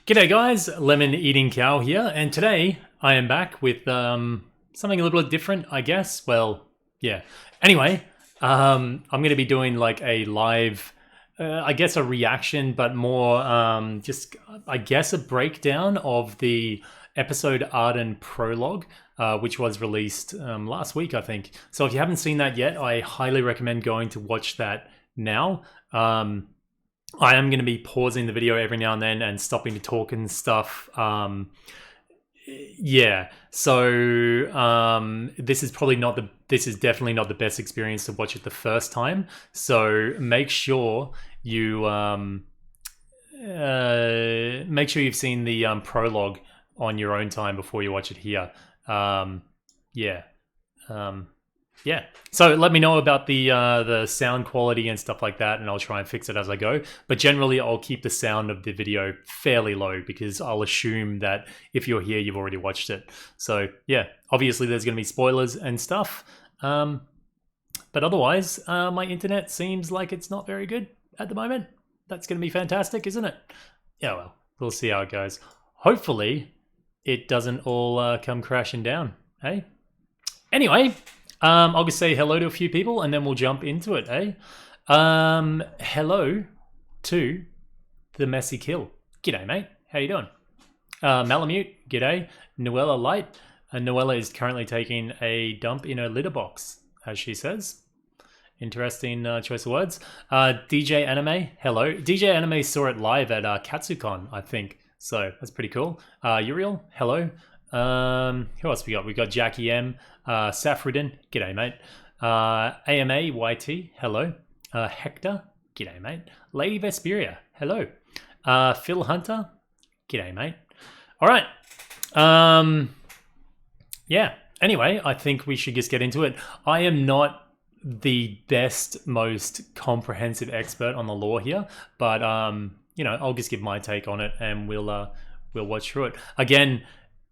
G'day guys, Lemon Eating Cow here, and today I am back with something a little bit different, I guess. Well, yeah. Anyway, I'm going to be doing like a live, I guess a reaction, but more just, I guess, a breakdown of the episode Arden prologue, which was released last week, I think. So if you haven't seen that yet, I highly recommend going to watch that now. I am going to be pausing the video every now and then and stopping to talk and stuff. Yeah, so this is definitely not the best experience to watch it the first time. So make sure you make sure you've seen the prologue on your own time before you watch it here. Yeah. Yeah, so let me know about the sound quality and stuff like that, and I'll try and fix it as I go. But generally, I'll keep the sound of the video fairly low because I'll assume that if you're here, you've already watched it. So yeah, obviously there's going to be spoilers and stuff. But otherwise, my internet seems like it's not very good at the moment. That's going to be fantastic, isn't it? Yeah, well, we'll see how it goes. Hopefully, it doesn't all come crashing down, eh? Anyway... I'll just say hello to a few people and then we'll jump into it, eh? Hello to the Messy Kill. G'day, mate. How you doing? Malamute, g'day. Noella Light. Noella is currently taking a dump in her litter box, as she says. Interesting choice of words. DJ Anime, hello. DJ Anime saw it live at Katsucon, I think. So that's pretty cool. Uriel, hello. Who else we got? We got Jackie M, Safridin, g'day mate. AMA YT, hello. Hector, g'day mate. Lady Vesperia, hello. Phil Hunter, g'day mate. All right. Yeah. Anyway, I think we should just get into it. I am not the best, most comprehensive expert on the lore here, but you know, I'll just give my take on it, and we'll watch through it again.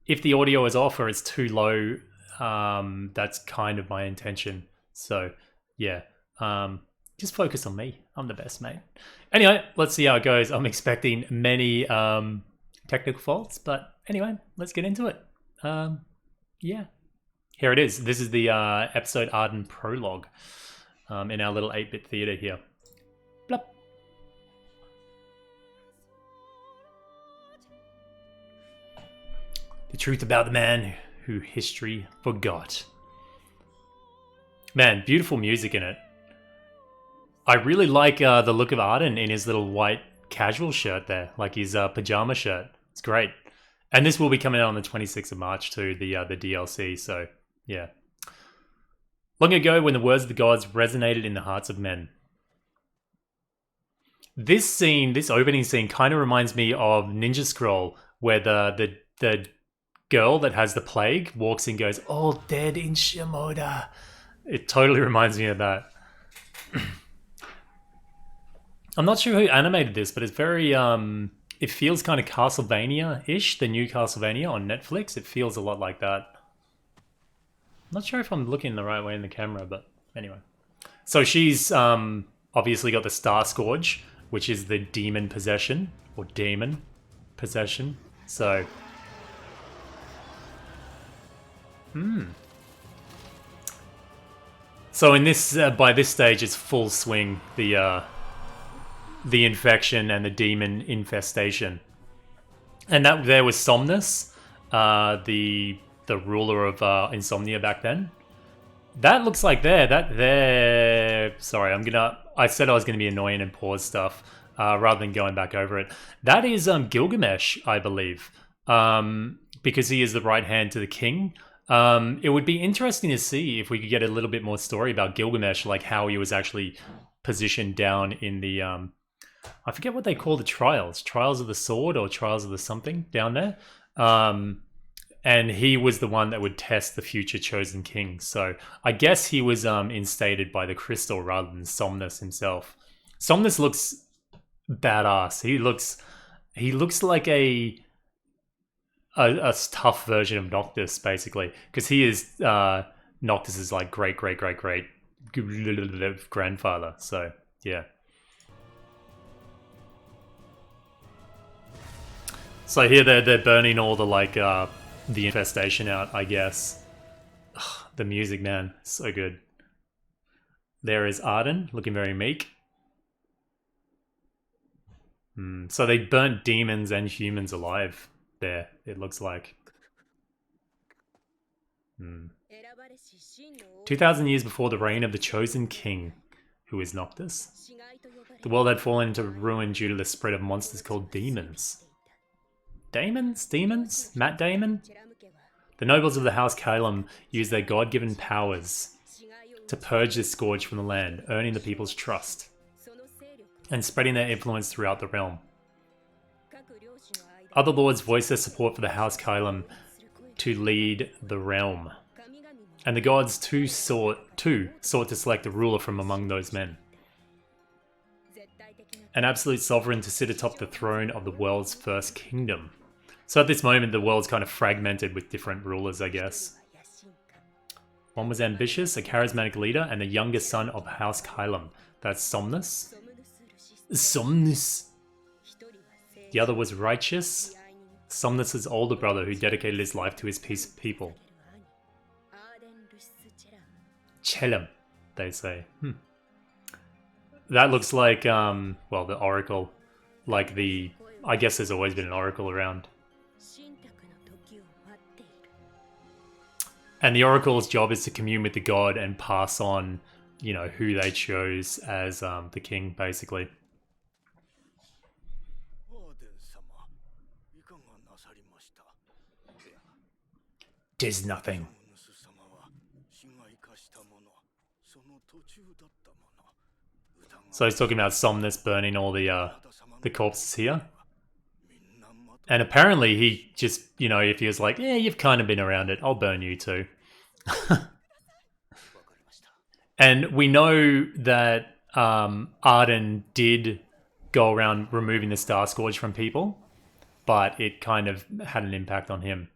If the audio is off or it's too low, that's kind of my intention. So, yeah, just focus on me. I'm the best, mate. Anyway, let's see how it goes. I'm expecting many technical faults, but anyway, let's get into it. Yeah, here it is. This is the episode Arden prologue in our little 8-bit theater here. Blup. The truth about the man who history forgot. Man, beautiful music in it. I really like the look of Arden in his little white casual shirt there, like his pajama shirt. It's great. And this will be coming out on the 26th of March too, the DLC, so yeah. Long ago, when the words of the gods resonated in the hearts of men. This scene, this opening scene, kind of reminds me of Ninja Scroll, where the girl that has the plague walks in and goes, all dead in Shimoda. It totally reminds me of that. I'm not sure who animated this, but it's very, it feels kind of Castlevania-ish, the new Castlevania on Netflix. It feels a lot like that. I'm not sure if I'm looking the right way in the camera, but anyway. So she's obviously got the Star Scourge, which is the demon possession, or demon possession. So... So in this, by this stage, it's full swing. The infection and the demon infestation, and that there was Somnus, the ruler of Insomnia back then. That looks like Sorry, I said I was gonna be annoying and pause stuff rather than going back over it. That is Gilgamesh, I believe, because he is the right hand to the king. It would be interesting to see if we could get a little bit more story about Gilgamesh, like how he was actually positioned down in the, I forget what they call the trials of the sword or trials of the something down there. And he was the one that would test the future chosen king. So I guess he was instated by the crystal rather than Somnus himself. Somnus looks badass. He looks like a tough version of Noctis, basically, because he is Noctis's like great grandfather. So yeah. So here they're burning all the like the infestation out, I guess. Ugh, the music, man, so good. There is Arden, looking very meek. So they burnt demons and humans alive there, it looks like. 2,000 years before the reign of the chosen king, who is Noctis, the world had fallen into ruin due to the spread of monsters called demons. Daemons? Demons? Matt Damon? The nobles of the House Calum used their god-given powers to purge this scourge from the land, earning the people's trust and spreading their influence throughout the realm. Other lords voiced their support for the House Calum to lead the realm, and the gods too sought to select a ruler from among those men. An absolute sovereign to sit atop the throne of the world's first kingdom. So at this moment, the world's kind of fragmented with different rulers, I guess. One was ambitious, a charismatic leader, and the youngest son of House Calum. That's Somnus. Somnus. The other was righteous, Somnus' older brother who dedicated his life to his people. Chelem, they say. That looks like, well, the oracle. Like the... I guess there's always been an oracle around. And the oracle's job is to commune with the god and pass on, you know, who they chose as the king, basically. Tis nothing. So he's talking about Somnus burning all the corpses here. And apparently he just, you know, if he was like, yeah, you've kind of been around it, I'll burn you too. And we know that Arden did go around removing the Star Scourge from people, but it kind of had an impact on him.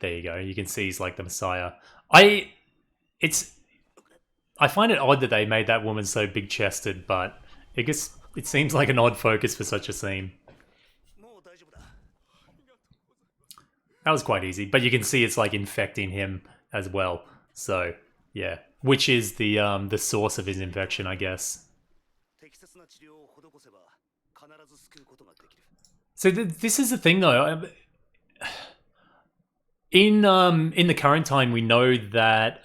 There you go. You can see he's like the Messiah. I find it odd that they made that woman so big-chested, but I guess it seems like an odd focus for such a scene. That was quite easy, but you can see it's like infecting him as well. So yeah, which is the source of his infection, I guess. So this is the thing, though. In the current time, we know that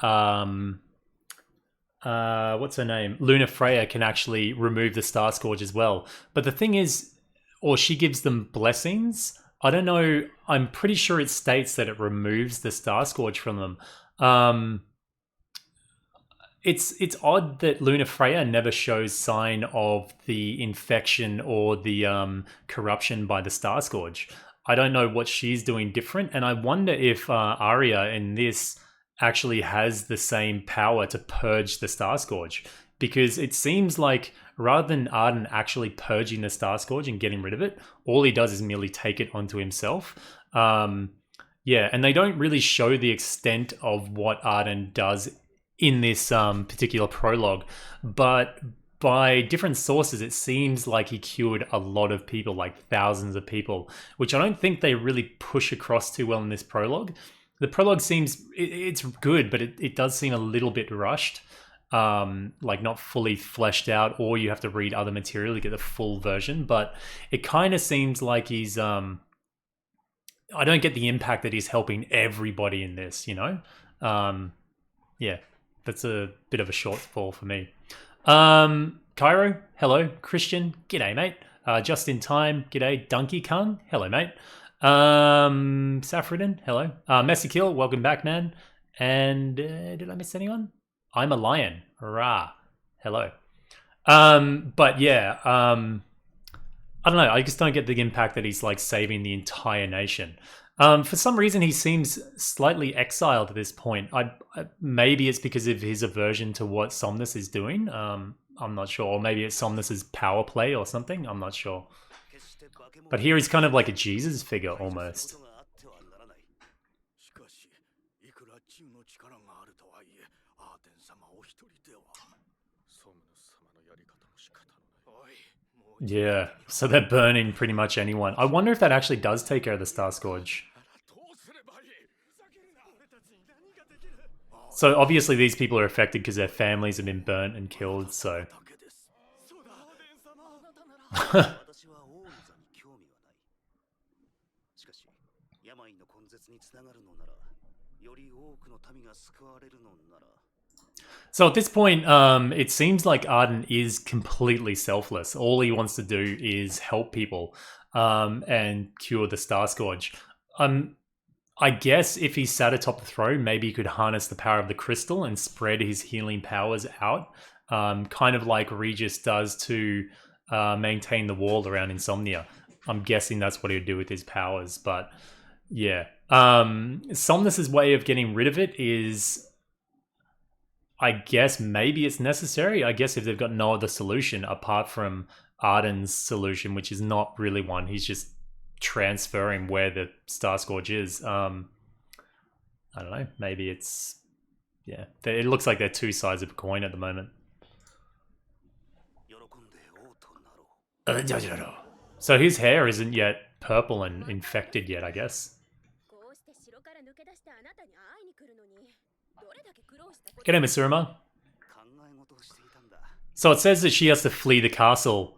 what's her name? Luna Freya can actually remove the Star Scourge as well. But the thing is, or she gives them blessings. I don't know. I'm pretty sure it states that it removes the Star Scourge from them. It's odd that Luna Freya never shows sign of the infection or the corruption by the Star Scourge. I don't know what she's doing different, and I wonder if Aera in this actually has the same power to purge the Star Scourge, because it seems like rather than Arden actually purging the Star Scourge and getting rid of it, all he does is merely take it onto himself. Yeah, and they don't really show the extent of what Arden does in this particular prologue, but by different sources, it seems like he cured a lot of people, like thousands of people, which I don't think they really push across too well in this prologue. The prologue seems, it's good, but it does seem a little bit rushed, like not fully fleshed out, or you have to read other material to get the full version, but it kind of seems like he's, I don't get the impact that he's helping everybody in this, you know? Yeah, that's a bit of a shortfall for me. Cairo, hello. Christian, g'day, mate. Just in time, g'day. Donkey Kong, hello, mate. Saffredin, hello. Messy Kill, welcome back, man. And did I miss anyone? I'm a lion, rah, hello. But yeah, I don't know. I just don't get the impact that he's like saving the entire nation. For some reason, he seems slightly exiled at this point. Maybe it's because of his aversion to what Somnus is doing. I'm not sure. Or maybe it's Somnus's power play or something. I'm not sure. But here he's kind of like a Jesus figure almost. Yeah, so they're burning pretty much anyone. I wonder if that actually does take care of the Star Scourge. So obviously these people are affected because their families have been burnt and killed, so... So at this point, it seems like Arden is completely selfless. All he wants to do is help people and cure the Star Scourge. I guess if he sat atop the throne, maybe he could harness the power of the crystal and spread his healing powers out, kind of like Regis does to maintain the wall around Insomnia. I'm guessing that's what he would do with his powers, but yeah. Somnus's way of getting rid of it is, I guess maybe it's necessary. I guess if they've got no other solution apart from Arden's solution, which is not really one, he's just transferring where the Star Scourge is. I don't know. Maybe it's... Yeah. It looks like they're two sides of a coin at the moment. So his hair isn't yet purple and infected yet, I guess. G'day, Misuruma. So it says that she has to flee the castle.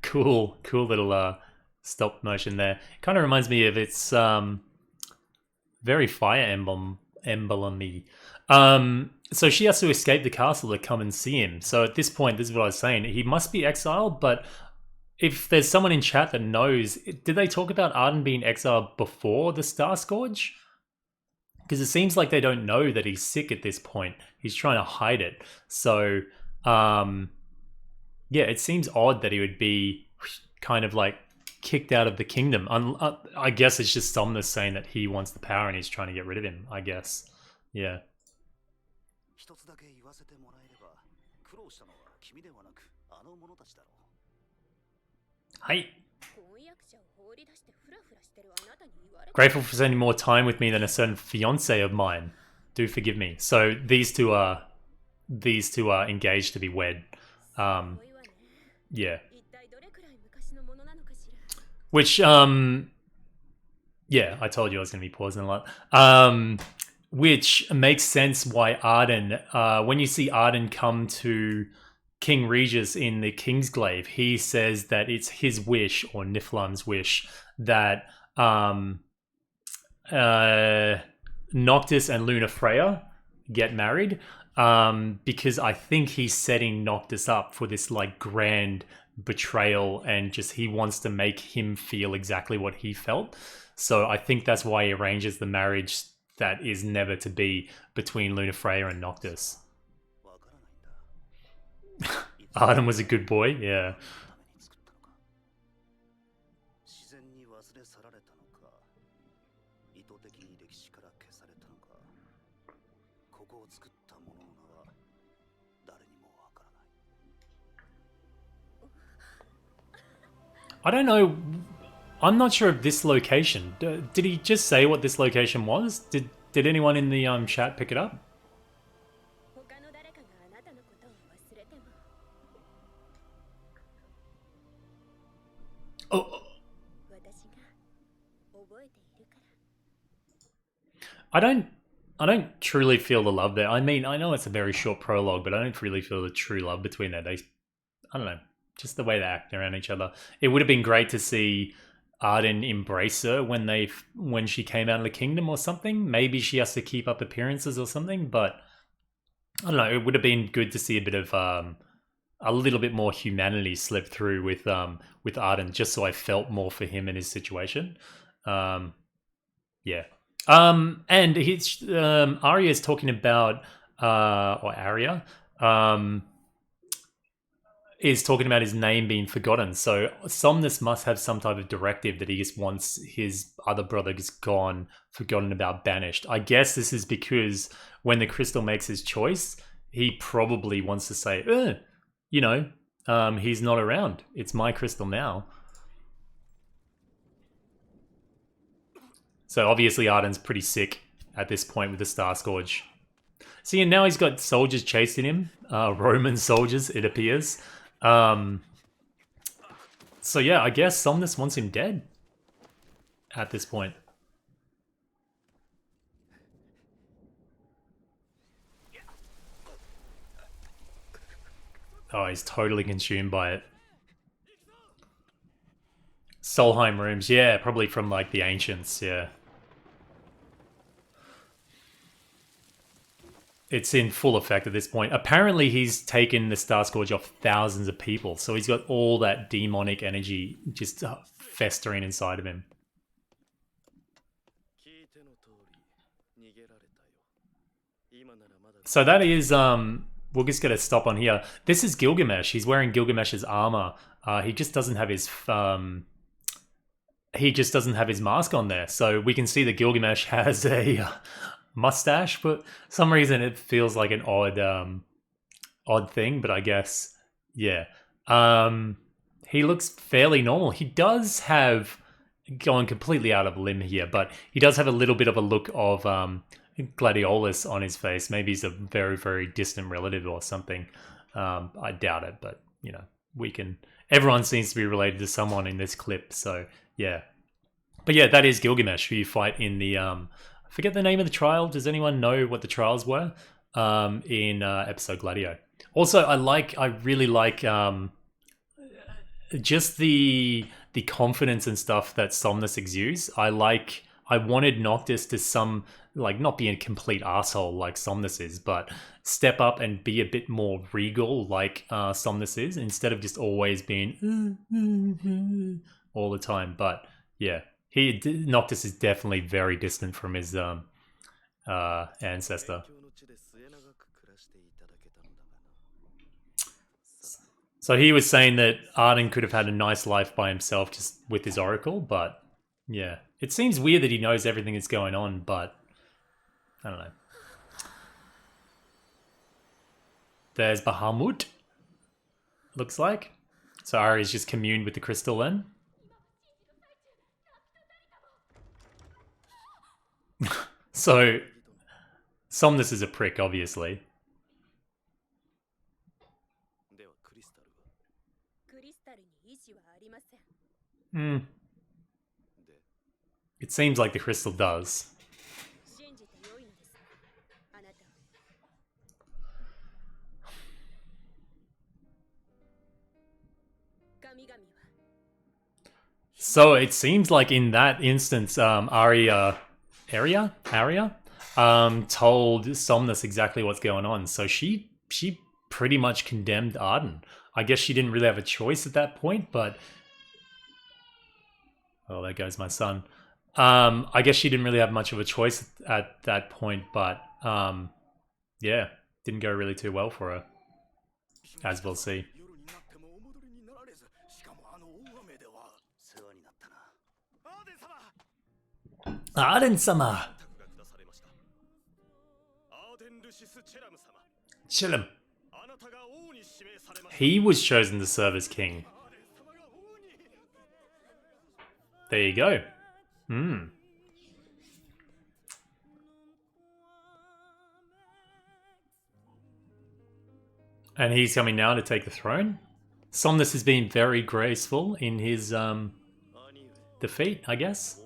Cool little stop motion there. Kind of reminds me of its very Fire Emblem-y. So she has to escape the castle to come and see him. So at this point, this is what I was saying. He must be exiled, but if there's someone in chat that knows, did they talk about Arden being exiled before the Star Scourge? Because it seems like they don't know that he's sick at this point. He's trying to hide it. So, yeah, it seems odd that he would be kind of like kicked out of the kingdom. I guess it's just Somnus saying that he wants the power and he's trying to get rid of him, I guess. Yeah. Hi. Grateful for spending more time with me than a certain fiance of mine. Do forgive me. So these two are engaged to be wed. Yeah. Which yeah, I told you I was going to be pausing a lot. Which makes sense why Arden, when you see Arden come to King Regis in the Kingsglaive, he says that it's his wish, or Niflheim's wish, that Noctis and Luna Freya get married, because I think he's setting Noctis up for this like grand betrayal, and just he wants to make him feel exactly what he felt. So I think that's why he arranges the marriage that is never to be between Luna Freya and Noctis. Arden was a good boy, yeah. I don't know. I'm not sure of this location. Did he just say what this location was? Did anyone in the chat pick it up? Oh. I don't truly feel the love there. I mean, I know it's a very short prologue, but I don't really feel the true love between them. I don't know, just the way they act around each other. It would have been great to see Arden embrace her when she came out of the kingdom or something. Maybe she has to keep up appearances or something, but I don't know. It would have been good to see a bit of a little bit more humanity slip through with Arden, just so I felt more for him and his situation. Yeah. And his Arya is talking about or Arya is talking about his name being forgotten. So Somnus must have some type of directive that he just wants his other brothers gone, forgotten about, banished. I guess this is because when the crystal makes his choice, he probably wants to say, he's not around. It's my crystal now. So obviously Arden's pretty sick at this point with the Star Scourge. See, and now he's got soldiers chasing him, Roman soldiers, it appears. So yeah, I guess Somnus wants him dead at this point. Oh, he's totally consumed by it. Solheim rooms, yeah, probably from like the ancients, yeah. It's in full effect at this point. Apparently he's taken the Star Scourge off thousands of people, so he's got all that demonic energy just festering inside of him. So that is, we'll just get a stop on here. This is Gilgamesh. He's wearing Gilgamesh's armor. He just doesn't have his mask on there. So we can see that Gilgamesh has a mustache, but for some reason it feels like an odd thing, but I guess, yeah. He looks fairly normal. He does have, going completely out of limb here, but he does have a little bit of a look of Gladiolus on his face. Maybe he's a very, very distant relative or something. I doubt it, but you know, everyone seems to be related to someone in this clip, so yeah. But yeah, that is Gilgamesh, who you fight in the I forget the name of the trial. Does anyone know what the trials were in episode Gladio? Also, I really like just the confidence and stuff that Somnus exudes. I wanted Noctis to not be a complete asshole like Somnus is, but step up and be a bit more regal like Somnus is, instead of just always being all the time. But yeah, Noctis is definitely very distant from his ancestor. So he was saying that Arden could have had a nice life by himself just with his oracle, but yeah. It seems weird that he knows everything that's going on, but I don't know. There's Bahamut, looks like. So Ari's just communed with the crystal then. So Somnus is a prick, obviously. It seems like the crystal does. So it seems like in that instance, Aera told Somnus exactly what's going on. So she pretty much condemned Arden. I guess she didn't really have a choice at that point, but oh, there goes my son. I guess she didn't really have much of a choice at that point, but yeah, didn't go really too well for her, as we'll see. Arden-sama! Chillum. He was chosen to serve as king. There you go. And he's coming now to take the throne. Somnus has been very graceful in his defeat, I guess.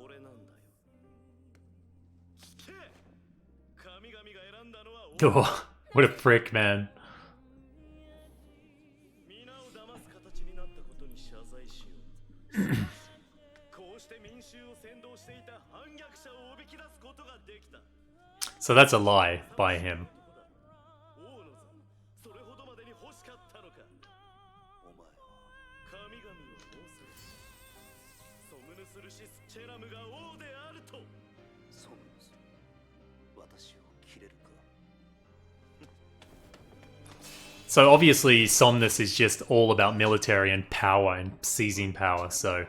Oh, what a prick, man. So that's a lie by him. So obviously Somnus is just all about military and power and seizing power, so...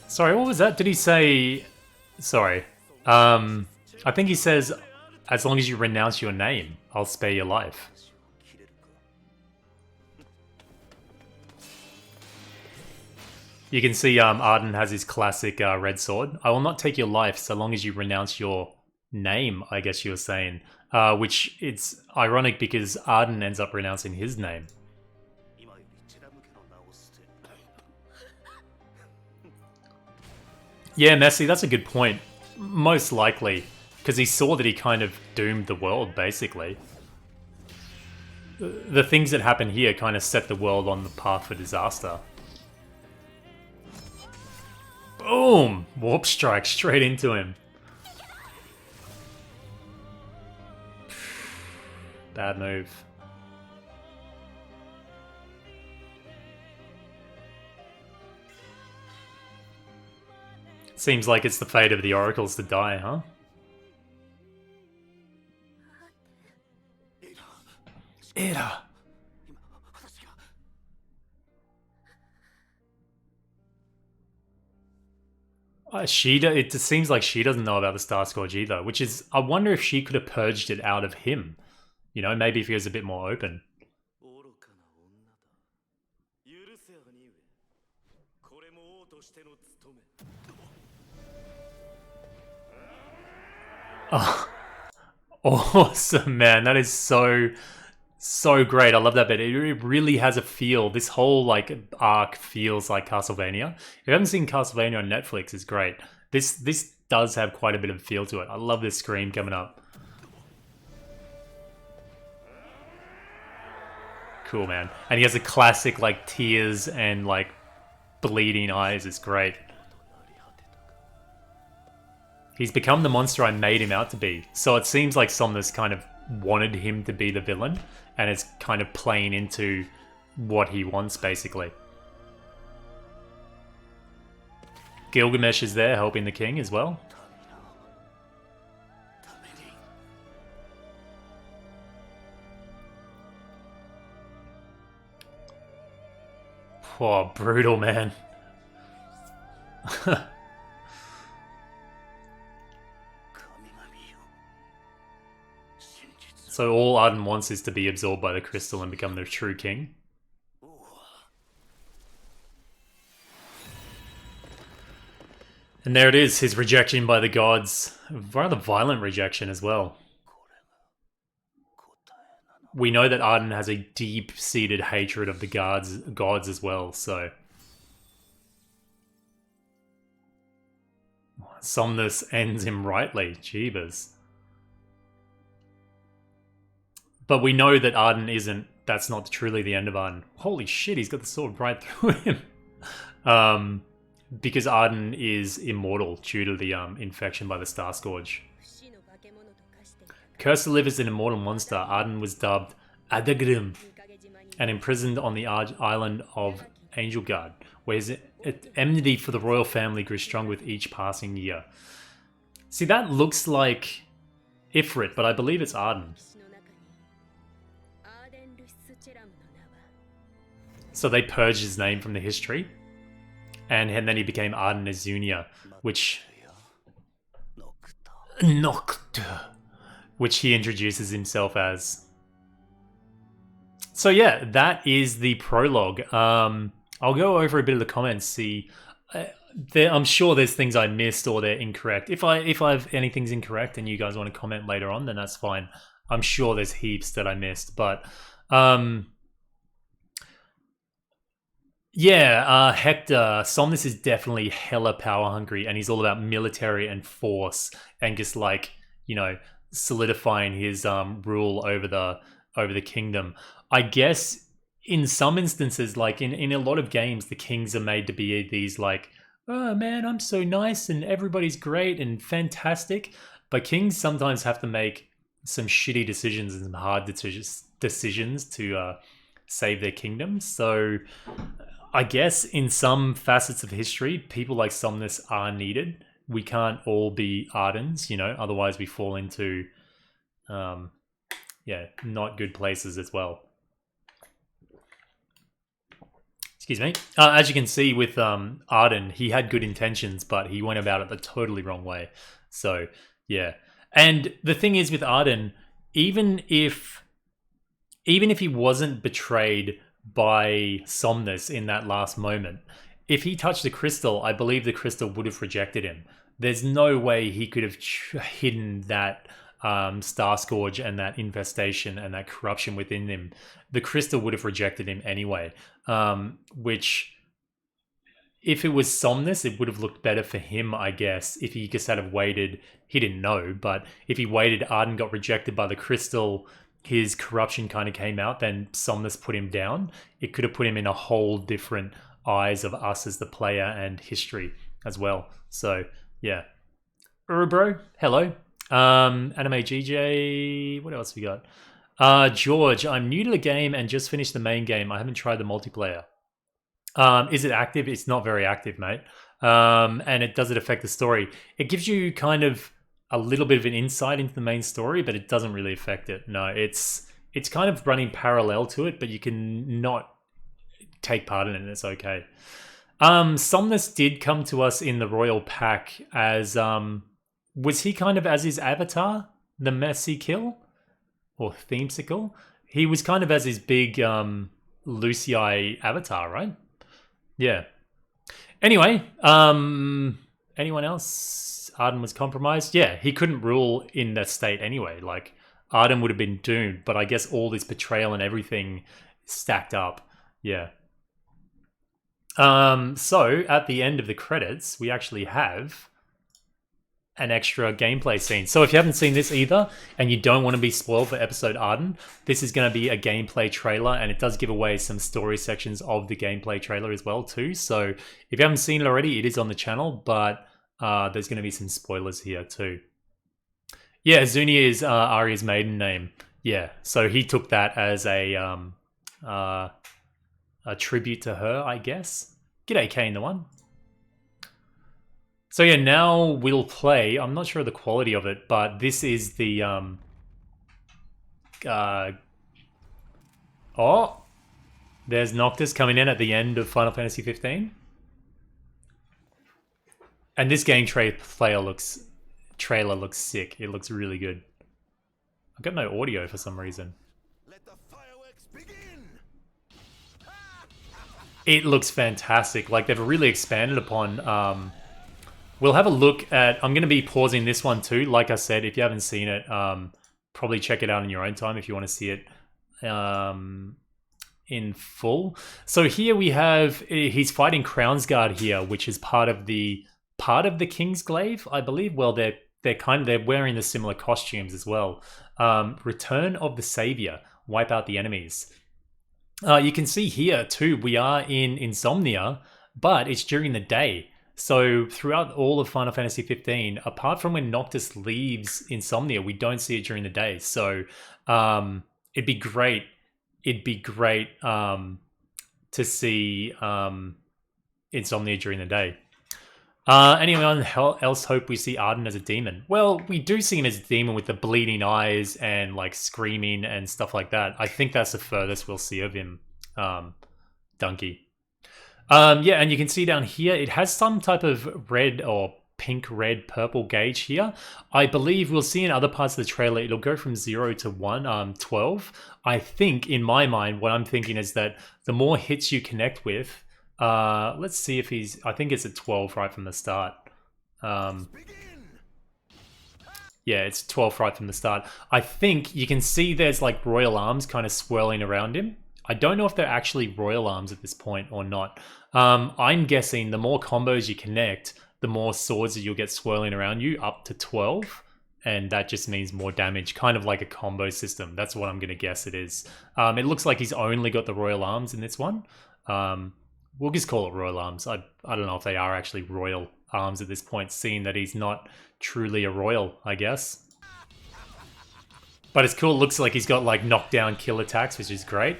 Sorry, what was that? Did he say... Sorry. I think he says, as long as you renounce your name, I'll spare your life. You can see Arden has his classic red sword. I will not take your life so long as you renounce your name, I guess you were saying. Which it's ironic because Arden ends up renouncing his name. Yeah, Messi, that's a good point. Most likely, because he saw that he kind of doomed the world, basically. The things that happen here kind of set the world on the path for disaster. Boom! Warp strike straight into him. Bad move. Seems like it's the fate of the oracles to die, huh? Aera. It seems like she doesn't know about the Star Scourge either, which is, I wonder if she could have purged it out of him. You know, maybe if he was a bit more open. Oh, awesome, man. That is so great. I love that bit. It really has a feel. This whole like arc feels like Castlevania. If you haven't seen Castlevania on Netflix, it's great. This does have quite a bit of feel to it. I love this scream coming up. Cool, man. And he has a classic like tears and like bleeding eyes. It's great. He's become the monster I made him out to be. So it seems like Somnus kind of wanted him to be the villain, and it's kind of playing into what he wants, basically. Gilgamesh is there helping the king as well. Oh, brutal, man. So all Arden wants is to be absorbed by the crystal and become the true king. And there it is, his rejection by the gods. Rather violent rejection as well. We know that Arden has a deep-seated hatred of the gods as well, so... Somnus ends him rightly, jeebus. But we know that Arden isn't... That's not truly the end of Arden. Holy shit, he's got the sword right through him. Because Arden is immortal due to the infection by the Star Scourge. Cursed to live as an immortal monster, Arden was dubbed Adagrim and imprisoned on the island of Angelgard, where his enmity for the royal family grew stronger with each passing year. See, that looks like Ifrit, but I believe it's Arden. So they purged his name from the history, and then he became Arden Azunia, which he introduces himself as. So yeah, that is the prologue. I'll go over a bit of the comments, see. I'm sure there's things I missed or they're incorrect. If I've anything's incorrect and you guys want to comment later on, then that's fine. I'm sure there's heaps that I missed, but yeah, Hector, Somnus is definitely hella power hungry, and he's all about military and force, and just like, you know, solidifying his rule over the kingdom. I guess in some instances, like in a lot of games, the kings are made to be these like, oh man, I'm so nice and everybody's great and fantastic. But kings sometimes have to make some shitty decisions and some hard decisions to save their kingdom. So I guess in some facets of history, people like Somnus are needed. We can't all be Ardens, you know, otherwise we fall into, not good places as well. Excuse me. As you can see with Arden, he had good intentions, but he went about it the totally wrong way. So, yeah. And the thing is with Arden, even if he wasn't betrayed by Somnus in that last moment, if he touched the crystal, I believe the crystal would have rejected him. there's no way he could have hidden that Star Scourge and that infestation and that corruption within him. The crystal would have rejected him anyway, which, if it was Somnus, it would have looked better for him, I guess, if he just had have waited. He didn't know, but if he waited, Arden got rejected by the crystal, his corruption kind of came out, then Somnus put him down. It could have put him in a whole different eyes of us as the player and history as well. So, yeah. Urubro, hello. Anime GJ, what else we got? George, I'm new to the game and just finished the main game. I haven't tried the multiplayer. Is it active? It's not very active, mate. And does it affect the story? It gives you kind of a little bit of an insight into the main story, but it doesn't really affect it. No, it's kind of running parallel to it, but you can not take part in it and it's okay. Somnus did come to us in the Royal Pack as, was he kind of as his avatar? The Messy Kill? Or Themesicle? He was kind of as his big, Lucii avatar, right? Yeah. Anyway, anyone else? Arden was compromised? Yeah, he couldn't rule in that state anyway. Like, Arden would have been doomed, but I guess all this betrayal and everything stacked up. Yeah. So, at the end of the credits, we actually have an extra gameplay scene. So if you haven't seen this either, and you don't want to be spoiled for episode Arden, this is going to be a gameplay trailer, and it does give away some story sections of the gameplay trailer as well too. So if you haven't seen it already, it is on the channel, but there's going to be some spoilers here too. Yeah, Zunia is Arya's maiden name. Yeah, so he took that as a tribute to her, I guess. G'day, Kane the One. So yeah, now we'll play. I'm not sure of the quality of it, but this is the oh, there's Noctis coming in at the end of Final Fantasy XV, and this game trailer looks sick. It looks really good. I've got no audio for some reason. Let the fireworks begin. It looks fantastic. Like, they've really expanded upon. We'll have a look at... I'm going to be pausing this one too. Like I said, if you haven't seen it, probably check it out in your own time if you want to see it in full. So here we have... He's fighting Crownsguard here, which is part of the Kingsglaive, I believe. Well, they're wearing the similar costumes as well. Return of the Savior. Wipe out the enemies. You can see here too, we are in Insomnia, but it's during the day. So throughout all of Final Fantasy XV, apart from when Noctis leaves Insomnia, we don't see it during the day. So it'd be great. To see Insomnia during the day. Anyone else hope we see Arden as a demon? Well, we do see him as a demon with the bleeding eyes and like screaming and stuff like that. I think that's the furthest we'll see of him, Donkey. Yeah, and you can see down here, it has some type of red or pink, red, purple gauge here. I believe we'll see in other parts of the trailer, it'll go from 0 to 1, 12. I think, in my mind, what I'm thinking is that the more hits you connect with, let's see if he's... I think it's at 12 right from the start. Yeah, it's 12 right from the start. I think you can see there's like royal arms kind of swirling around him. I don't know if they're actually royal arms at this point or not. I'm guessing the more combos you connect, the more swords that you'll get swirling around you, up to 12. And that just means more damage, kind of like a combo system. That's what I'm going to guess it is. It looks like he's only got the royal arms in this one. We'll just call it royal arms. I don't know if they are actually royal arms at this point, seeing that he's not truly a royal, I guess. But it's cool. It looks like he's got like knockdown kill attacks, which is great.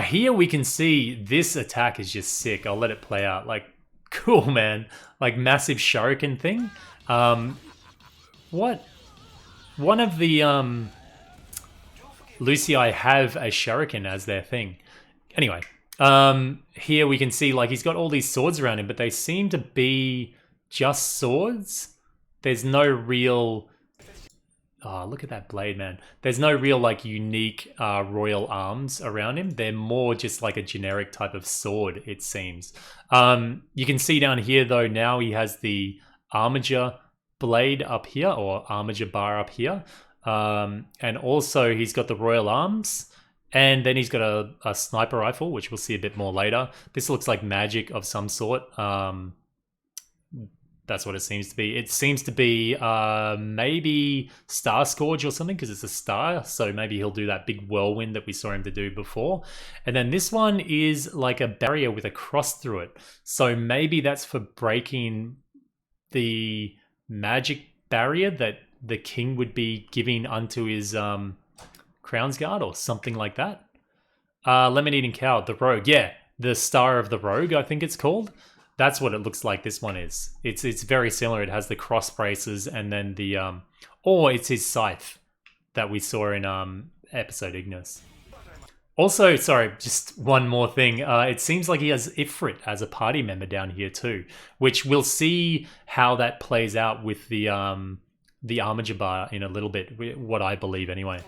Here we can see this attack is just sick. I'll let it play out. Like, cool, man. Like, massive shuriken thing. What? One of the Lucii have a shuriken as their thing. Anyway, here we can see, like, he's got all these swords around him, but they seem to be just swords. There's no real Oh, look at that blade, man. There's no real like unique royal arms around him. They're more just like a generic type of sword, it seems. You can see down here though, now he has the armature blade up here, or armature bar up here. And also he's got the royal arms. And then he's got a sniper rifle, which we'll see a bit more later. This looks like magic of some sort. That's what it seems to be. It seems to be maybe Star Scourge or something, because it's a star. So maybe he'll do that big whirlwind that we saw him to do before. And then this one is like a barrier with a cross through it. So maybe that's for breaking the magic barrier that the king would be giving unto his Crown's Guard or something like that. Lemon-eating cow, the rogue. Yeah, the Star of the Rogue, I think it's called. That's what it looks like this one is. It's very similar. It has the cross braces and then the or it's his scythe that we saw in episode Ignis. Also, sorry, just one more thing. It seems like he has Ifrit as a party member down here too, which we'll see how that plays out with the armature bar in a little bit. What I believe anyway.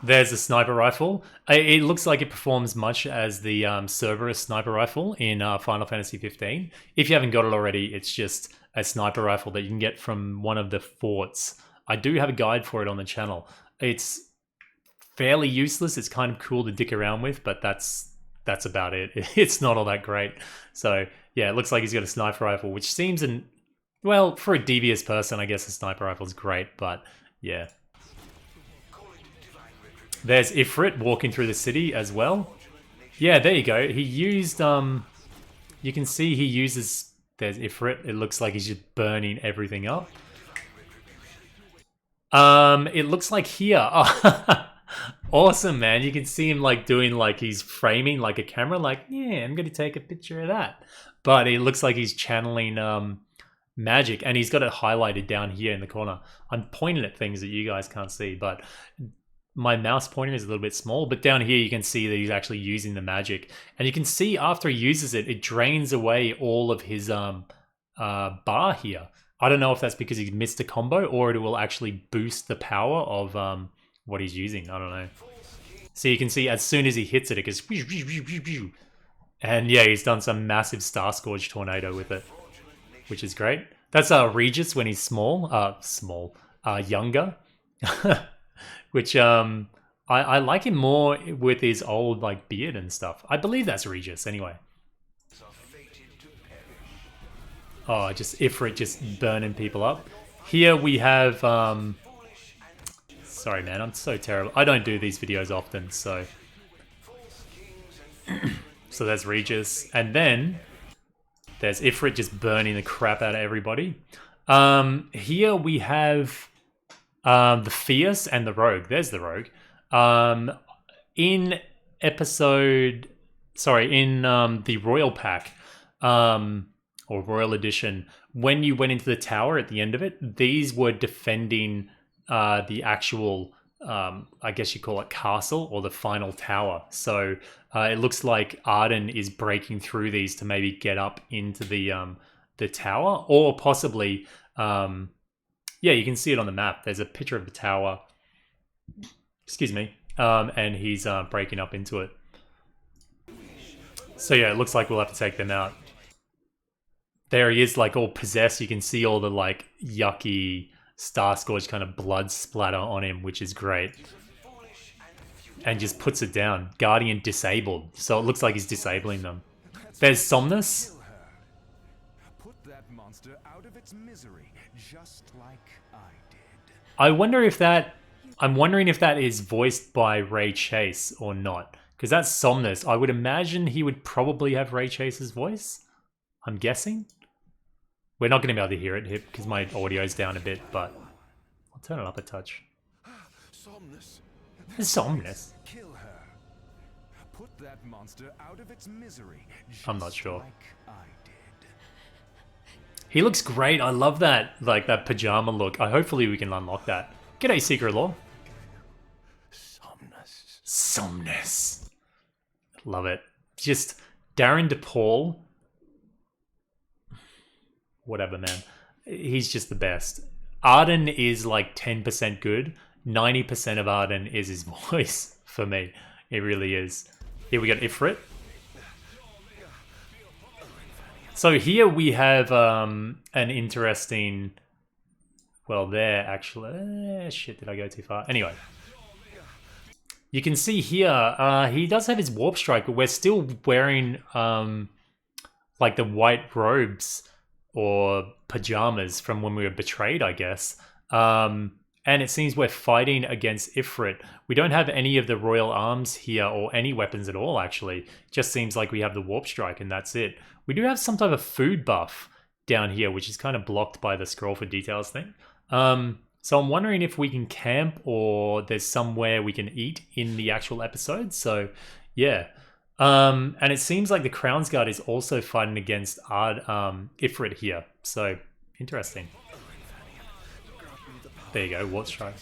There's a sniper rifle. It looks like it performs much as the Cerberus sniper rifle in Final Fantasy XV. If you haven't got it already, it's just a sniper rifle that you can get from one of the forts. I do have a guide for it on the channel. It's fairly useless. It's kind of cool to dick around with, but that's about it. It's not all that great. So yeah, it looks like he's got a sniper rifle, which seems well, for a devious person, I guess a sniper rifle is great, but yeah. There's Ifrit walking through the city as well. Yeah, there you go. He used, you can see he uses, there's Ifrit. It looks like he's just burning everything up. It looks like here. Oh, awesome, man. You can see him like doing like he's framing like a camera, like, yeah, I'm going to take a picture of that. But it looks like he's channeling magic, and he's got it highlighted down here in the corner. I'm pointing at things that you guys can't see, but my mouse pointer is a little bit small, but down here you can see that he's actually using the magic. And you can see after he uses it, it drains away all of his bar here. I don't know if that's because he's missed a combo or it will actually boost the power of what he's using. I don't know. So you can see as soon as he hits it, it goes... And yeah, he's done some massive Star Scourge tornado with it, which is great. That's Regis when he's younger. Which I like him more with his old like beard and stuff. I believe that's Regis anyway. Oh, just Ifrit just burning people up. Here we have sorry man, I'm so terrible. I don't do these videos often, so so there's Regis, and then there's Ifrit just burning the crap out of everybody. Here we have the Fierce and the Rogue. There's the Rogue. In the Royal Pack, or Royal Edition, when you went into the tower at the end of it, these were defending the actual, I guess you call it castle, or the final tower. So it looks like Arden is breaking through these to maybe get up into the tower, or possibly... yeah, you can see it on the map. There's a picture of the tower. Excuse me. And he's breaking up into it. So yeah, it looks like we'll have to take them out. There he is, like all possessed. You can see all the like yucky Star Scourge kind of blood splatter on him, which is great. And just puts it down. Guardian disabled. So it looks like he's disabling them. There's Somnus. Put that monster out of its misery, just like I did. I'm wondering if that is voiced by Ray Chase or not. Because that's Somnus. I would imagine he would probably have Ray Chase's voice. I'm guessing. We're not going to be able to hear it here because my audio's down a bit, but I'll turn it up a touch. Somnus. Somnus. Kill her. Put that monster out of its misery. I'm not sure. Like I did. He looks great. I love that, like that pajama look. Hopefully we can unlock that. G'day, Secret Law. Somnus. Somnus. Love it. Just Darren DePaul. whatever, man. He's just the best. Arden is like 10% good. 90% of Arden is his voice for me. It really is. Here we got Ifrit. So here we have an interesting... Well, there, actually... shit, did I go too far? Anyway. You can see here, he does have his Warp Strike, but we're still wearing, like, the white robes or pajamas from when we were betrayed, I guess. And it seems we're fighting against Ifrit. We don't have any of the royal arms here or any weapons at all, actually. Just seems like we have the Warp Strike and that's it. We do have some type of food buff down here, which is kind of blocked by the scroll for details thing. So I'm wondering if we can camp or there's somewhere we can eat in the actual episode. So, yeah. And it seems like the Crown's Guard is also fighting against Ifrit here. So, interesting. There you go, Warp Strike.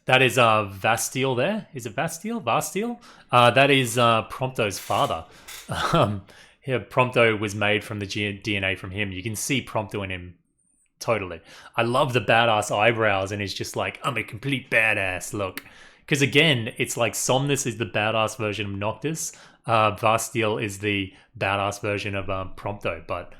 That is Vastiel there. Is it Vastiel? Vastiel? That is Prompto's father. Yeah, Prompto was made from the DNA from him. You can see Prompto in him. Totally. I love the badass eyebrows and he's just like, I'm a complete badass, look. Because again, it's like Somnus is the badass version of Noctis. Vastiel is the badass version of Prompto. But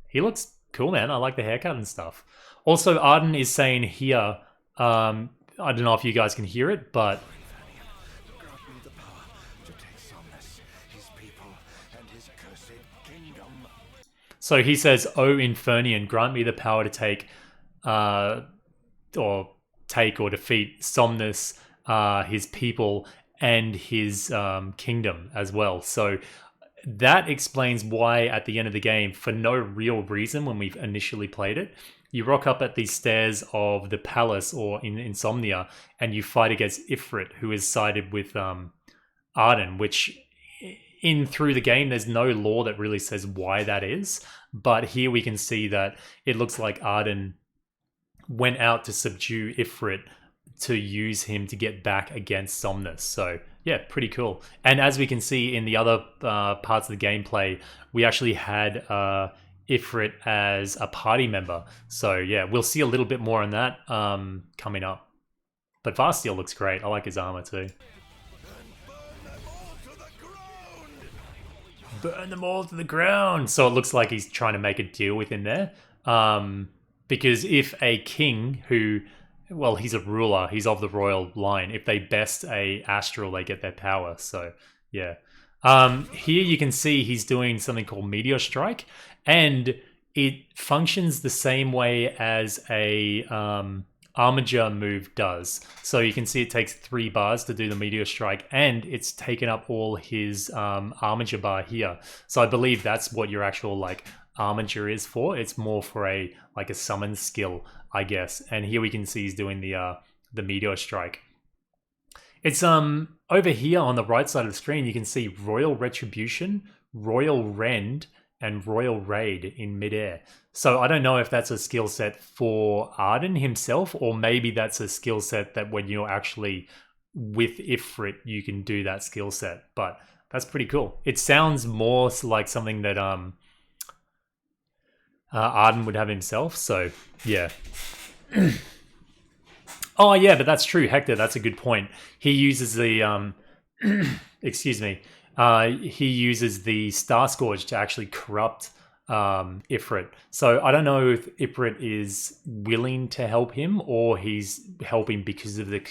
he looks cool, man. I like the haircut and stuff. Also, Arden is saying here, I don't know if you guys can hear it, but... So he says, "O Infernian, grant me the power to take or defeat Somnus, his people, and his kingdom as well." So that explains why at the end of the game, for no real reason when we've initially played it, you rock up at these stairs of the palace or in Insomnia and you fight against Ifrit, who is sided with Arden, which... through the game, there's no lore that really says why that is. But here we can see that it looks like Arden went out to subdue Ifrit to use him to get back against Somnus. So, yeah, pretty cool. And as we can see in the other parts of the gameplay, we actually had Ifrit as a party member. So, yeah, we'll see a little bit more on that coming up. But Vastiel looks great. I like his armor too. Burn them all to the ground. So it looks like he's trying to make a deal with him there. Because if a king who, well, he's a ruler, he's of the royal line. If they best a astral, they get their power. So, yeah. Here you can see he's doing something called Meteor Strike. And it functions the same way as a Armiger move does. So you can see it takes 3 bars to do the Meteor Strike, and it's taken up all his Armiger bar here. So I believe that's what your actual like Armiger is for. It's more for a like a summon skill, I guess. And here we can see he's doing the Meteor Strike. It's over here on the right side of the screen. You can see Royal Retribution, Royal Rend, and Royal Raid in midair. So I don't know if that's a skill set for Arden himself, or maybe that's a skill set that when you're actually with Ifrit, you can do that skill set. But that's pretty cool. It sounds more like something that Arden would have himself. So yeah. Oh yeah, but that's true, Hector. That's a good point. He uses the excuse me. He uses the Star Scourge to actually corrupt Ifrit. So I don't know if Ifrit is willing to help him or he's helping because of the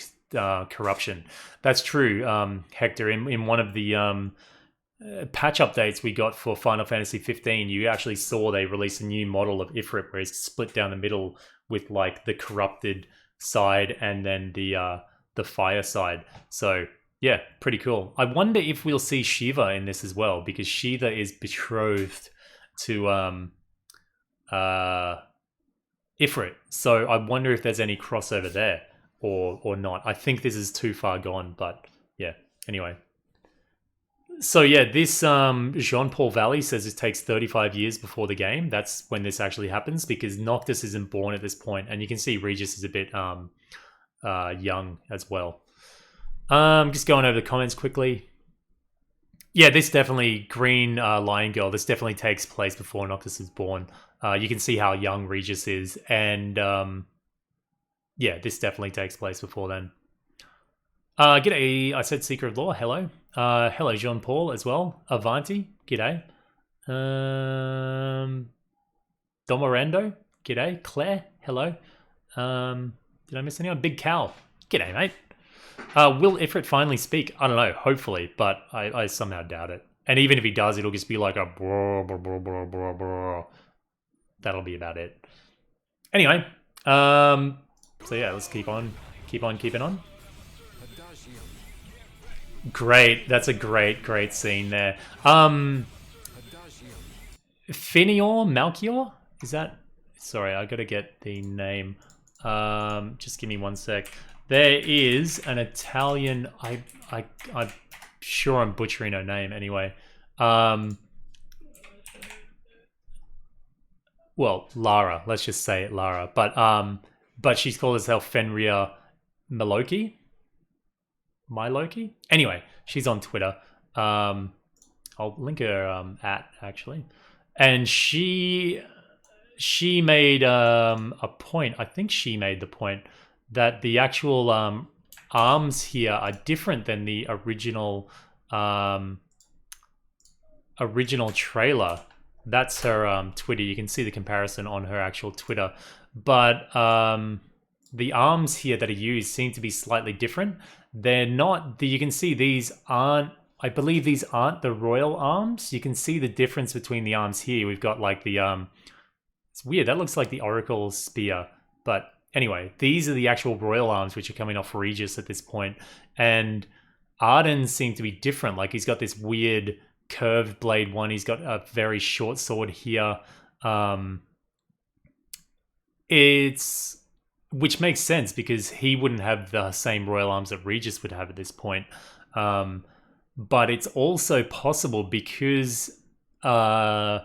corruption. That's true, Hector. In one of the patch updates we got for Final Fantasy XV, you actually saw they released a new model of Ifrit where he's split down the middle with like the corrupted side and then the fire side. So yeah, pretty cool. I wonder if we'll see Shiva in this as well, because Shiva is betrothed to Ifrit. So I wonder if there's any crossover there or not. I think this is too far gone, but yeah. Anyway. So yeah, this Jean-Paul Valley says it takes 35 years before the game. That's when this actually happens, because Noctis isn't born at this point, and you can see Regis is a bit young as well. Just going over the comments quickly. Yeah, this definitely Green Lion Girl. This definitely takes place before Noctis is born. You can see how young Regis is, and yeah, this definitely takes place before then. G'day, I said Seeker of Law. Hello, hello, Jean Paul as well. Avanti, g'day. Domorando, g'day. Claire, hello. Did I miss anyone? Big Cal, g'day, mate. Will Ifrit finally speak? I don't know, hopefully, but I somehow doubt it. And even if he does, it'll just be like a blah, blah, blah, blah, blah, blah. That'll be about it. Anyway, so yeah, let's keep on keeping on. Great, that's a great scene there. Finior, Malchior? Is that? Sorry, I gotta get the name. Just give me one sec. There is an Italian. I'm sure I'm butchering her name anyway. Well, Lara. Let's just say it, Lara. But she's called herself Fenrir Miloki. Anyway, she's on Twitter. I'll link her at actually, and she made a point. I think she made the point that the actual arms here are different than the original trailer. That's her Twitter. You can see the comparison on her actual Twitter, but the arms here that are used seem to be slightly different. They're not. You can see these aren't. I believe these aren't the royal arms. You can see the difference between the arms here. We've got like the it's weird. That looks like the Oracle spear. But anyway, these are the actual royal arms, which are coming off Regis at this point. And Arden seem to be different. Like he's got this weird curved blade one. He's got a very short sword here. Which makes sense because he wouldn't have the same royal arms that Regis would have at this point. But it's also possible because Arden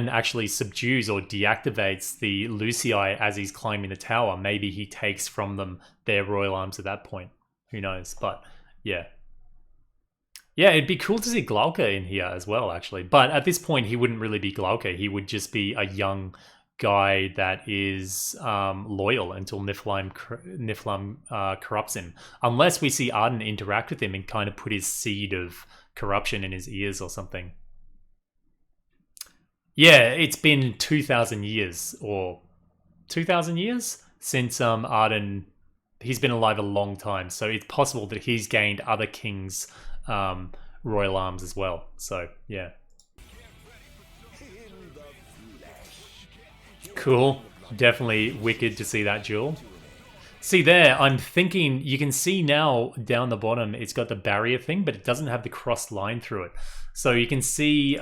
actually subdues or deactivates the Lucii as he's climbing the tower. Maybe he takes from them their royal arms at that point. Who knows? But yeah. Yeah, it'd be cool to see Glauca in here as well, actually. But at this point, he wouldn't really be Glauca. He would just be a young guy that is loyal until Niflheim corrupts him. Unless we see Arden interact with him and kind of put his seed of corruption in his ears or something. Yeah, it's been 2,000 years or 2,000 years since Arden. He's been alive a long time, so it's possible that he's gained other kings' royal arms as well. So yeah. Cool. Definitely wicked to see that duel. See there, I'm thinking, you can see now down the bottom, it's got the barrier thing, but it doesn't have the crossed line through it. So you can see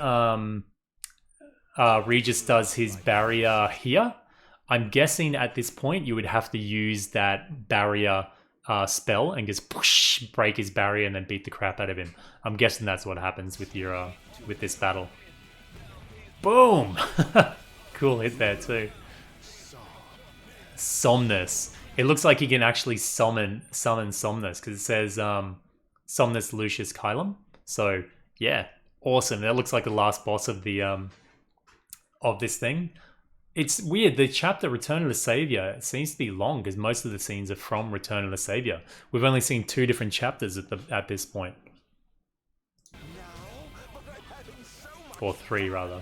Regis does his barrier here. I'm guessing at this point you would have to use that barrier spell and just push, break his barrier and then beat the crap out of him. I'm guessing that's what happens with your with this battle. Boom! Cool hit there too. Somnus. It looks like he can actually summon Somnus because it says Somnus Lucius Kylum. So yeah, awesome. That looks like the last boss of the of this thing. It's weird. The chapter Return of the Savior seems to be long because most of the scenes are from Return of the Savior. We've only seen 2 different chapters at this point, or 3 rather.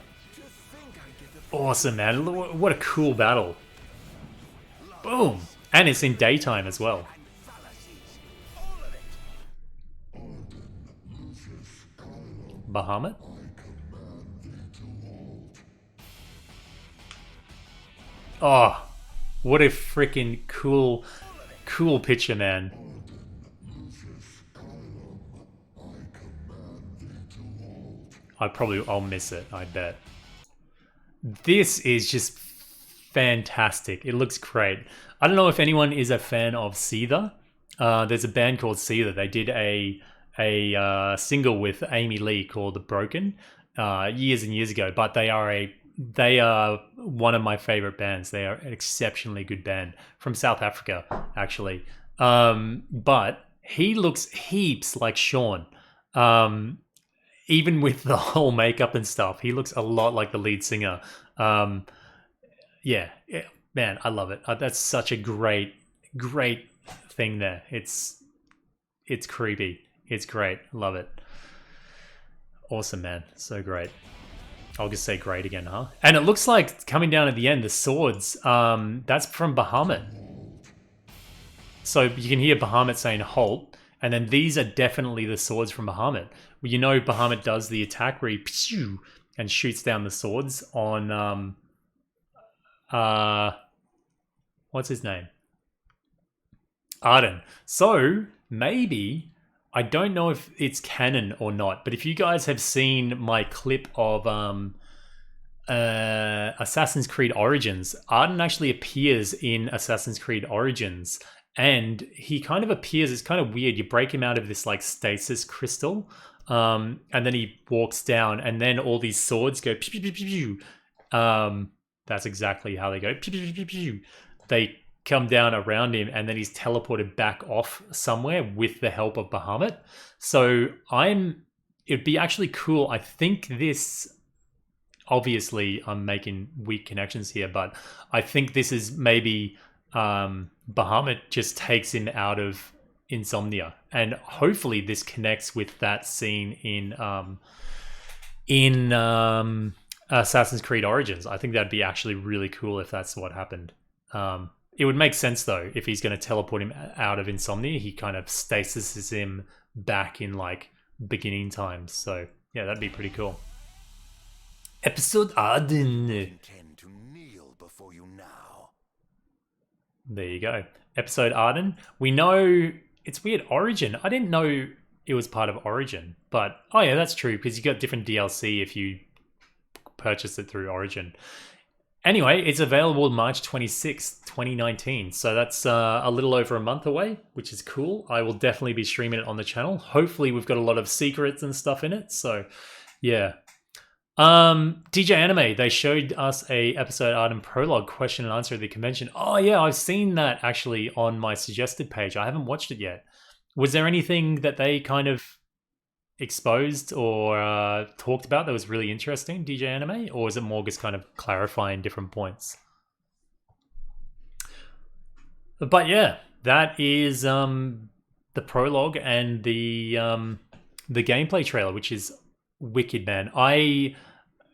Awesome, man. What a cool battle. Boom. And it's in daytime as well. Bahamut? Oh, what a freaking cool picture, man. I'll miss it, I bet. This is just fantastic. It looks great. I don't know if anyone is a fan of Seether. There's a band called Seether. They did a single with Amy Lee called Broken years and years ago, but they are one of my favorite bands. They are an exceptionally good band from South Africa, actually. But he looks heaps like Sean. even with the whole makeup and stuff, he looks a lot like the lead singer. Yeah, man, I love it. That's such a great thing there. It's creepy. It's great. Love it. Awesome, man. So great. I'll just say great again, huh? And it looks like coming down at the end, the swords, that's from Bahamut. So you can hear Bahamut saying halt, and then these are definitely the swords from Bahamut. Well, you know Bahamut does the attack where he pshoo, and shoots down the swords on what's his name? Arden. So maybe, I don't know if it's canon or not, but if you guys have seen my clip of Assassin's Creed Origins, Arden actually appears in Assassin's Creed Origins, and he kind of appears, it's kind of weird, you break him out of this like stasis crystal, and then he walks down, and then all these swords go pew, pew, pew, pew, pew. That's exactly how they go. Pew, pew, pew, pew, pew. They come down around him, and then he's teleported back off somewhere with the help of Bahamut. So it'd be actually cool. I think this, obviously I'm making weak connections here, but I think this is maybe Bahamut just takes him out of Insomnia, and hopefully this connects with that scene in Assassin's Creed Origins. I think that'd be actually really cool if that's what happened. It would make sense though if he's going to teleport him out of Insomnia. He kind of stasises him back in like beginning times. So yeah, that'd be pretty cool. Episode Arden. Intend to kneel before you now. There you go. Episode Arden. We know it's weird. Origin. I didn't know it was part of Origin, but oh yeah, that's true because you got different DLC if you purchase it through Origin. Anyway, it's available March 26th, 2019. So that's a little over a month away, which is cool. I will definitely be streaming it on the channel. Hopefully we've got a lot of secrets and stuff in it. So yeah. DJ Anime, they showed us a episode art and prologue question and answer at the convention. Oh yeah, I've seen that actually on my suggested page. I haven't watched it yet. Was there anything that they kind of exposed or talked about that was really interesting, DJ Anime, or is it more just kind of clarifying different points? But yeah, that is the prologue and the gameplay trailer, which is wicked, man.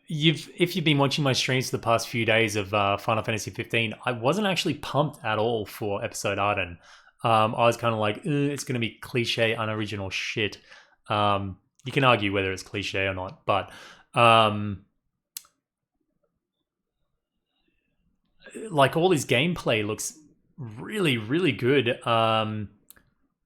If you've been watching my streams for the past few days of Final Fantasy XV, I wasn't actually pumped at all for episode Arden. I was kind of like, it's going to be cliche, unoriginal shit. You can argue whether it's cliche or not, but like all his gameplay looks really, really good.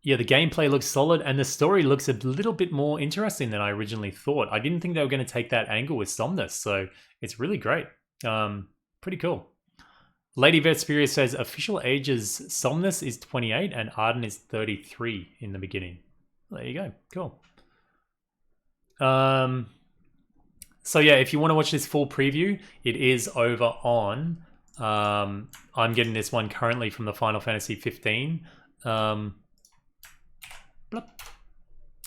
Yeah, the gameplay looks solid, and the story looks a little bit more interesting than I originally thought. I didn't think they were going to take that angle with Somnus, so it's really great. Pretty cool. Lady Vesperia says official ages Somnus is 28 and Arden is 33 in the beginning. There you go. Cool. So yeah, if you want to watch this full preview, it is over on I'm getting this one currently from the Final Fantasy XV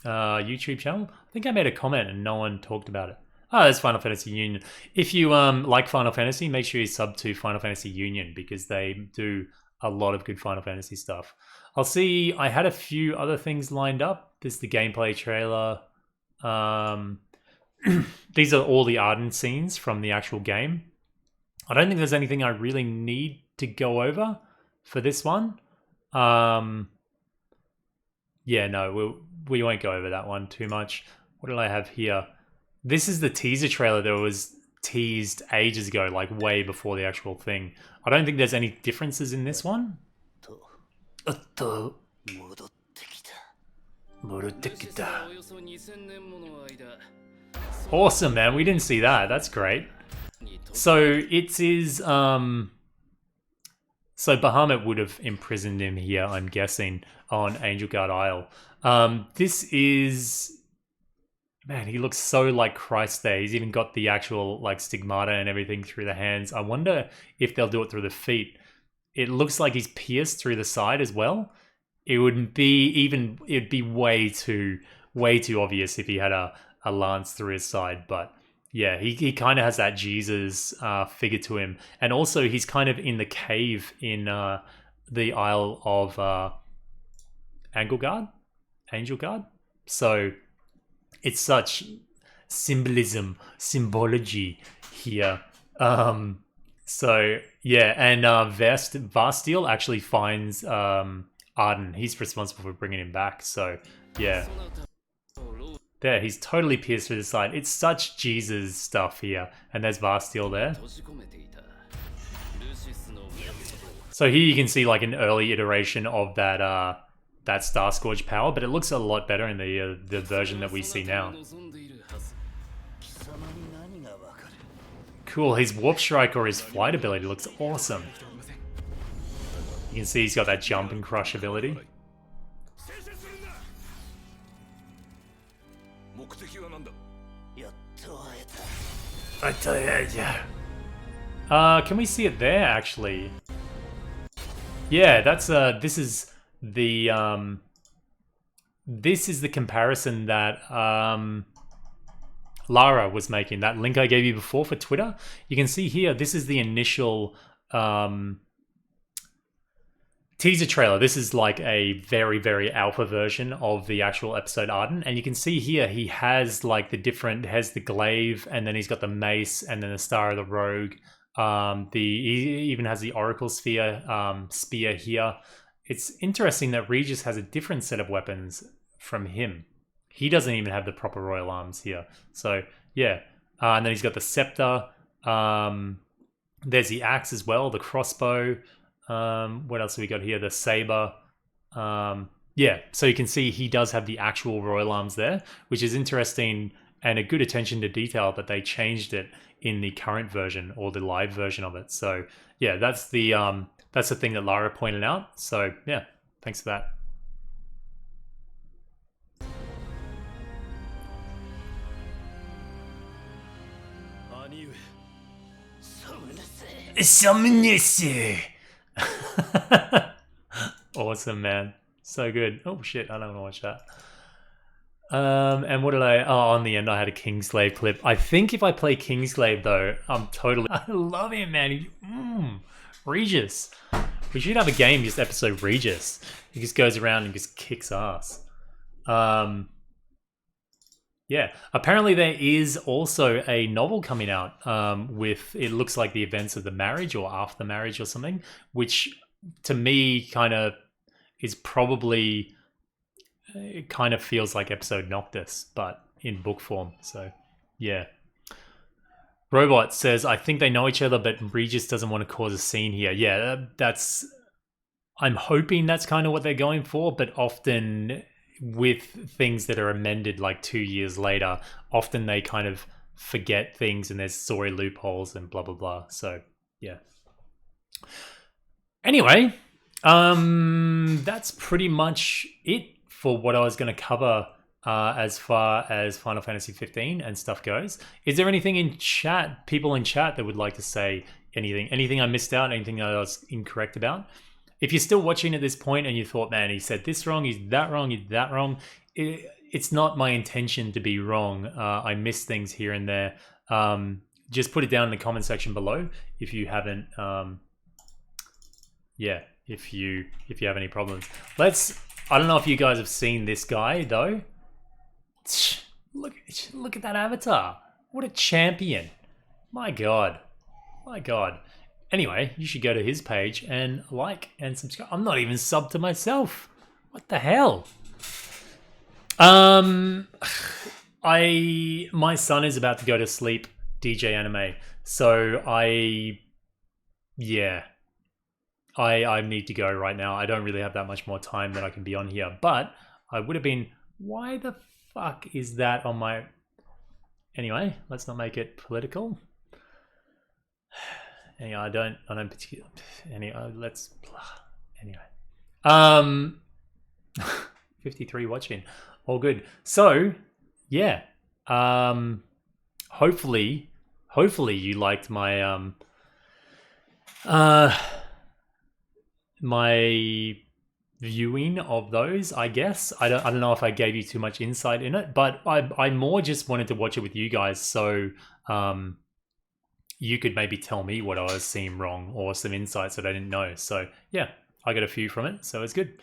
YouTube channel. I think I made a comment and no one talked about it. Oh, there's Final Fantasy Union. If you like Final Fantasy, make sure you sub to Final Fantasy Union because they do a lot of good Final Fantasy stuff. I'll see. I had a few other things lined up. This is the gameplay trailer. These are all the Arden scenes from the actual game. I don't think there's anything I really need to go over for this one. Yeah, no, we won't go over that one too much. What did I have here? This is the teaser trailer that was teased ages ago, like way before the actual thing. I don't think there's any differences in this one. Awesome, man. We didn't see that. That's great. So it is so Bahamut would have imprisoned him here, I'm guessing, on Angel Guard Isle. This is, man, he looks so like Christ there. He's even got the actual like stigmata and everything through the hands. I wonder if they'll do it through the feet. It looks like he's pierced through the side as well. It wouldn't be even, it'd be way too obvious if he had a a lance through his side. But yeah, he kind of has that Jesus figure to him. And also he's kind of in the cave in the Isle of Angel Guard. So it's such symbology here. So yeah, and Vasteel actually finds Arden. He's responsible for bringing him back. So yeah, there he's totally pierced through the side. It's such Jesus stuff here, and there's Vasteel there. So here you can see like an early iteration of that Star Scourge power, but it looks a lot better in the version that we see now. Cool, his Warp Strike or his Flight ability looks awesome. You can see he's got that Jump and Crush ability. Can we see it there, actually? Yeah, that's this is the comparison that Lara was making, that link I gave you before for Twitter. You can see here, this is the initial teaser trailer. This is like a very, very alpha version of the actual episode Arden. And you can see here, he has like has the glaive, and then he's got the mace, and then the Star of the Rogue. He even has the Oracle Sphere spear here. It's interesting that Regis has a different set of weapons from him. He doesn't even have the proper royal arms here. So, yeah. And then he's got the scepter. There's the axe as well, the crossbow. What else have we got here? The saber. Yeah, so you can see he does have the actual royal arms there, which is interesting and a good attention to detail that they changed it in the current version or the live version of it. So, yeah, that's the thing that Lara pointed out. So, yeah, thanks for that. Awesome, man. So good. Oh shit, I don't want to watch that. And what did on the end I had a Kingslave clip. I think if I play Kingslave though, I love him, man. Regis. We should have a game just episode Regis. He just goes around and just kicks ass. Yeah, apparently there is also a novel coming out with, it looks like the events of the marriage or after the marriage or something, which to me kind of is probably, it kind of feels like episode Noctis, but in book form. So, yeah. Robot says, I think they know each other, but Regis doesn't want to cause a scene here. Yeah, I'm hoping that's kind of what they're going for, but often with things that are amended like 2 years later, often they kind of forget things and there's story loopholes and blah, blah, blah. So, yeah. Anyway, that's pretty much it for what I was going to cover as far as Final Fantasy XV and stuff goes. Is there anything in chat, people in chat that would like to say anything I missed out, anything that I was incorrect about? If you're still watching at this point and you thought, man, he said this wrong, he's that wrong, it's not my intention to be wrong. I miss things here and there. Just put it down in the comment section below if you haven't. If you have any problems. I don't know if you guys have seen this guy though. Look at that avatar. What a champion. My God. Anyway, you should go to his page and like and subscribe. I'm not even subbed to myself. What the hell? My son is about to go to sleep, DJ Anime. So I need to go right now. I don't really have that much more time that I can be on here. But I would have been, why the fuck is that on my... Anyway, let's not make it political. Anyway, I don't particularly... Anyway. 53 watching. All good. So, yeah. Hopefully you liked my viewing of those, I guess. I don't know if I gave you too much insight in it, but I more just wanted to watch it with you guys, so you could maybe tell me what I was seeing wrong or some insights that I didn't know. So yeah, I got a few from it, so it's good.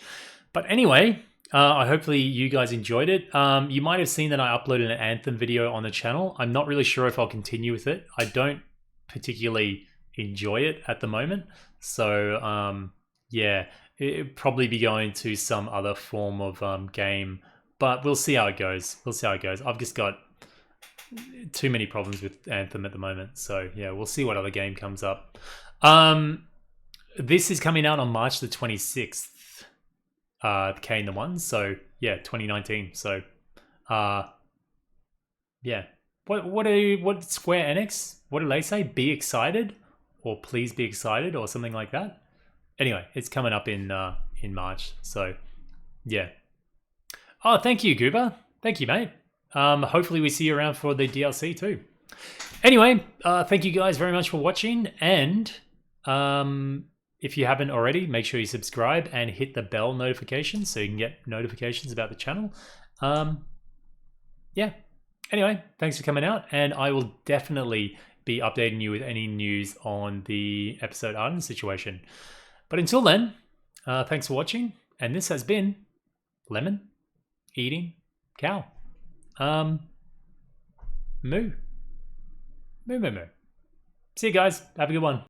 But anyway, hopefully you guys enjoyed it. You might have seen that I uploaded an Anthem video on the channel. I'm not really sure if I'll continue with it. I don't particularly enjoy it at the moment. So yeah, it'll probably be going to some other form of game, but we'll see how it goes. We'll see how it goes. I've just got too many problems with Anthem at the moment. So yeah, we'll see what other game comes up. This is coming out on March the 26th. K in the One. So yeah, 2019. So yeah. What Square Enix? What do they say? Be excited, or please be excited, or something like that. Anyway, it's coming up in March. So yeah. Oh, thank you, Goober. Thank you, mate. Hopefully we see you around for the DLC too. Anyway, thank you guys very much for watching, and if you haven't already, make sure you subscribe and hit the bell notification so you can get notifications about the channel. Yeah. Anyway, thanks for coming out, and I will definitely be updating you with any news on the episode Arden situation. But until then, thanks for watching, and this has been Lemon Eating Cow. Moo. Moo, moo, moo. See you guys. Have a good one.